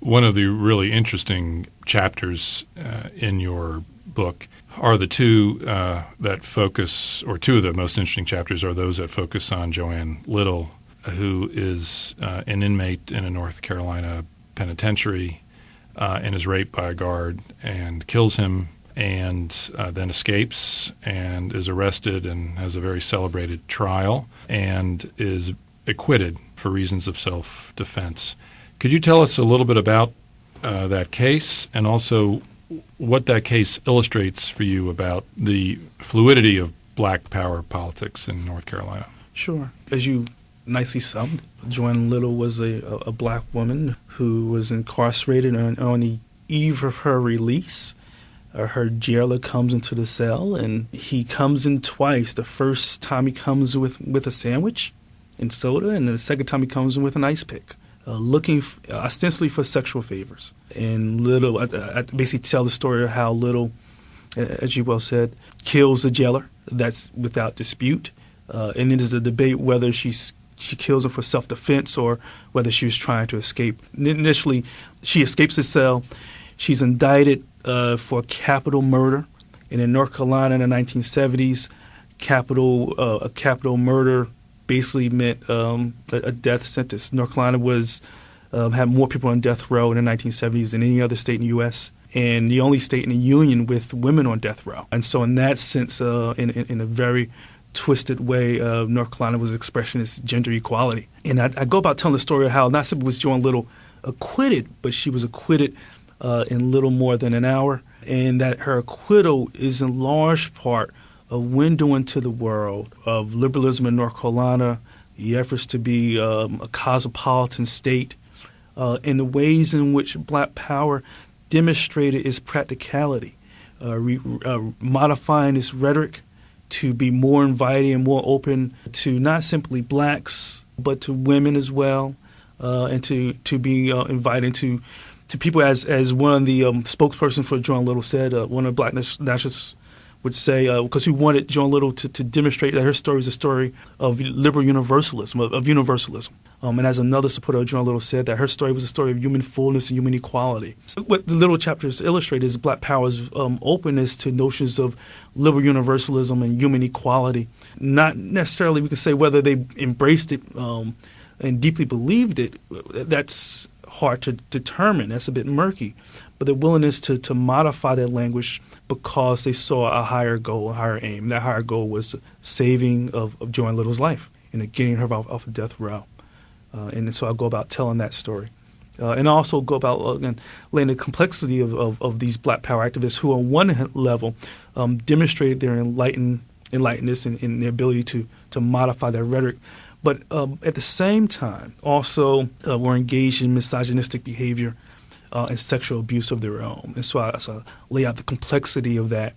One of the really interesting chapters in your book are the two that focus, or two of the most interesting chapters are those that focus on Joanne Little, who is an inmate in a North Carolina penitentiary and is raped by a guard and kills him, and then escapes and is arrested and has a very celebrated trial and is acquitted for reasons of self-defense. Could you tell us a little bit about that case and also what that case illustrates for you about the fluidity of black power politics in North Carolina? Sure. As you nicely summed, Joanne Little was a black woman who was incarcerated on the eve of her release. Her jailer comes into the cell, and he comes in twice. The first time he comes with a sandwich and soda, and the second time he comes in with an ice pick. Looking ostensibly for sexual favors. And Little, I basically tell the story of how Little, as you well said, kills the jailer. That's without dispute. And then there's a debate whether she kills him for self-defense or whether she was trying to escape. Initially, she escapes the cell. She's indicted for capital murder. And in North Carolina in the 1970s, a capital murder basically meant a death sentence. North Carolina had more people on death row in the 1970s than any other state in the U.S., and the only state in the Union with women on death row. And so in that sense, in a very twisted way, North Carolina was expressing its gender equality. And I go about telling the story of how not simply was Joanne Little acquitted, but she was acquitted in little more than an hour, and that her acquittal is in large part a window into the world of liberalism in North Carolina, the efforts to be a cosmopolitan state, and the ways in which black power demonstrated its practicality, modifying its rhetoric to be more inviting and more open to not simply blacks, but to women as well, and to be inviting to people, as one of the spokesperson for Joanne Little said, one of the black nationalists would say, because he wanted Joanne Little to demonstrate that her story is a story of liberal universalism, of universalism. And as another supporter of Joanne Little said, that her story was a story of human fullness and human equality. So what the Little chapters illustrate is black power's openness to notions of liberal universalism and human equality. Not necessarily we can say whether they embraced it and deeply believed it. That's hard to determine. That's a bit murky. But the willingness to modify that language because they saw a higher goal, a higher aim. That higher goal was the saving of Joanne Little's life and getting her off of death row. And so I'll go about telling that story. And I also go about laying the complexity of these black power activists who on one level demonstrated their enlightenedness and their ability to modify their rhetoric, but at the same time also were engaged in misogynistic behavior and sexual abuse of their own. And so I lay out the complexity of that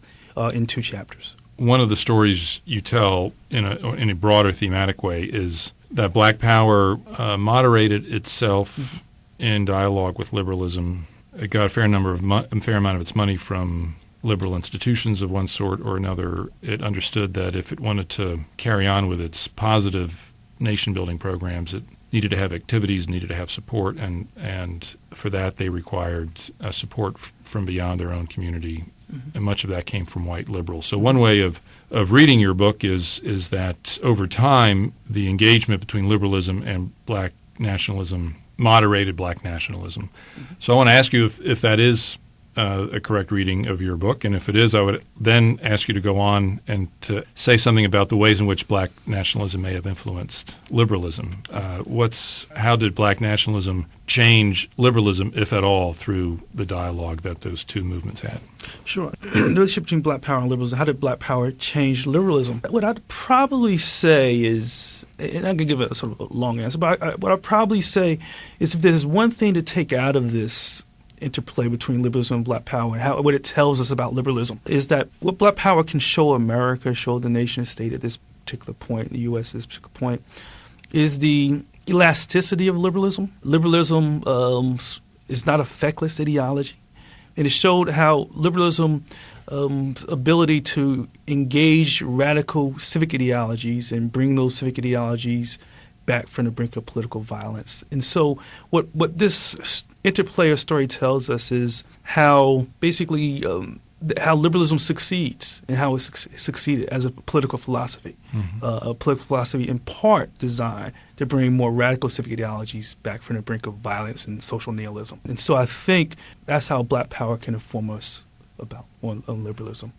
in two chapters. One of the stories you tell in a broader thematic way is that black power moderated itself in dialogue with liberalism. It got a fair amount of its money from liberal institutions of one sort or another. It understood that if it wanted to carry on with its positive nation-building programs, it needed to have activities, needed to have support, and for that they required support from beyond their own community. Mm-hmm. And much of that came from white liberals. So one way of reading your book is that over time the engagement between liberalism and black nationalism moderated black nationalism. Mm-hmm. So I want to ask you if that is a correct reading of your book, and if it is, I would then ask you to go on and to say something about the ways in which black nationalism may have influenced liberalism. How did black nationalism change liberalism, if at all, through the dialogue that those two movements had? Sure. The relationship between black power and liberalism, how did black power change liberalism? What I'd probably say is, and I can give a sort of a long answer, but what I'd probably say is if there's one thing to take out of this interplay between liberalism and black power and what it tells us about liberalism is that what black power can show America, show the nation state at this particular point, the U.S. at this particular point, is the elasticity of liberalism. Liberalism is not a feckless ideology. And it showed how liberalism's ability to engage radical civic ideologies and bring those civic ideologies back from the brink of political violence. And so what this interplayer story tells us is how basically how liberalism succeeds and how it succeeded as a political philosophy. A political philosophy in part designed to bring more radical civic ideologies back from the brink of violence and social nihilism. And so I think that's how Black Power can inform us on liberalism.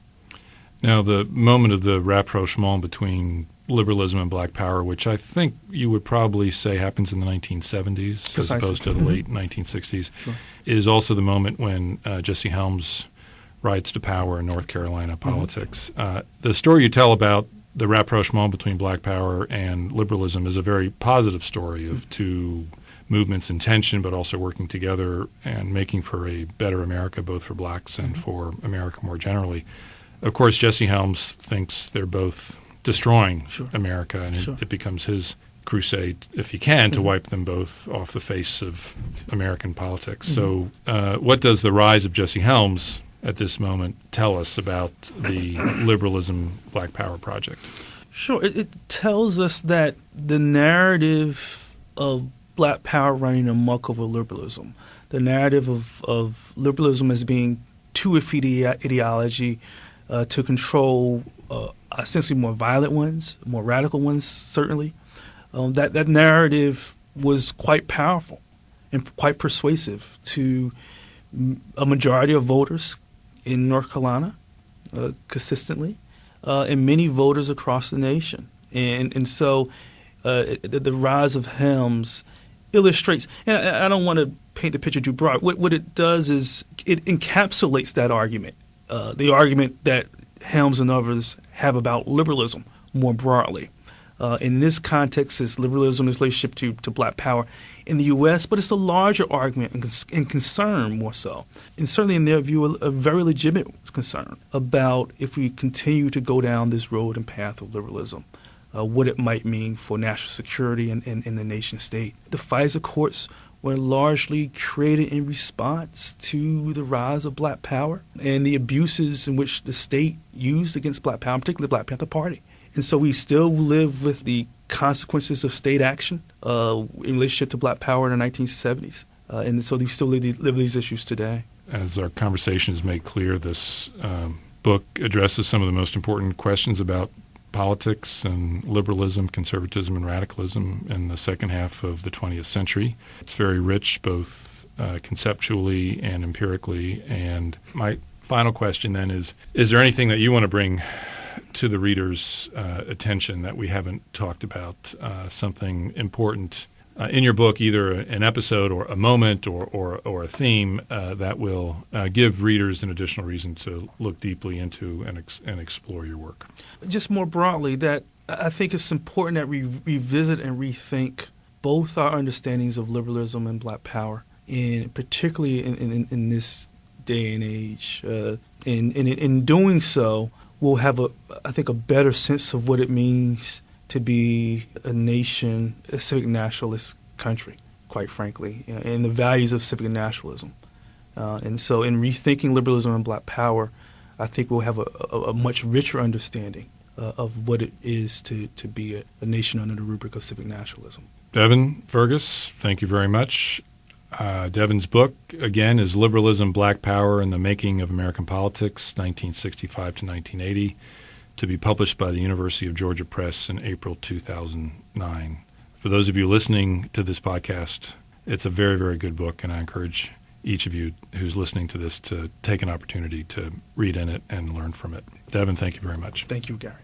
Now, the moment of the rapprochement between liberalism and Black Power, which I think you would probably say happens in the 1970s Precisely. as opposed to the late 1960s, Sure. is also the moment when Jesse Helms rides to power in North Carolina politics. The story you tell about the rapprochement between Black Power and liberalism is a very positive story of two movements in tension, but also working together and making for a better America, both for blacks and for America more generally. Of course, Jesse Helms thinks they're both destroying Sure. America, and Sure. it becomes his crusade, if he can, to wipe them both off the face of American politics. So what does the rise of Jesse Helms at this moment tell us about the liberalism Black Power project? Sure. It tells us that the narrative of Black Power running amok over liberalism, the narrative of liberalism as being too ideology to control essentially more violent ones, more radical ones, certainly. That narrative was quite powerful and quite persuasive to a majority of voters in North Carolina consistently, and many voters across the nation. And so the rise of Helms illustrates, and I don't want to paint the picture too broad. What it does is it encapsulates that argument, the argument that Helms and others have about liberalism more broadly. In this context, it's liberalism, its relationship to Black Power in the U.S., but it's a larger argument and concern more so. And certainly in their view, a very legitimate concern about if we continue to go down this road and path of liberalism, what it might mean for national security and the nation state. The FISA courts were largely created in response to the rise of Black Power and the abuses in which the state used against Black Power, particularly the Black Panther Party. And so we still live with the consequences of state action in relationship to Black Power in the 1970s. And so we still live these issues today. As our conversation has made clear, this book addresses some of the most important questions about politics and liberalism, conservatism, and radicalism in the second half of the 20th century. It's very rich, both conceptually and empirically. And my final question then is there anything that you want to bring to the reader's attention that we haven't talked about, something important in your book, either an episode or a moment or a theme that will give readers an additional reason to look deeply into and explore your work? Just more broadly, that I think it's important that we revisit and rethink both our understandings of liberalism and Black Power, and particularly in this day and age. In doing so, we'll have, I think, a better sense of what it means to be a nation, a civic nationalist country, quite frankly, and the values of civic nationalism. And so in rethinking liberalism and Black Power, I think we'll have a much richer understanding of what it is to be a nation under the rubric of civic nationalism. Devin Fergus, thank you very much. Devin's book, again, is Liberalism, Black Power, and the Making of American Politics, 1965 to 1980, to be published by the University of Georgia Press in April 2009. For those of you listening to this podcast, it's a very, very good book, and I encourage each of you who's listening to this to take an opportunity to read in it and learn from it. Devin, thank you very much. Thank you, Gary.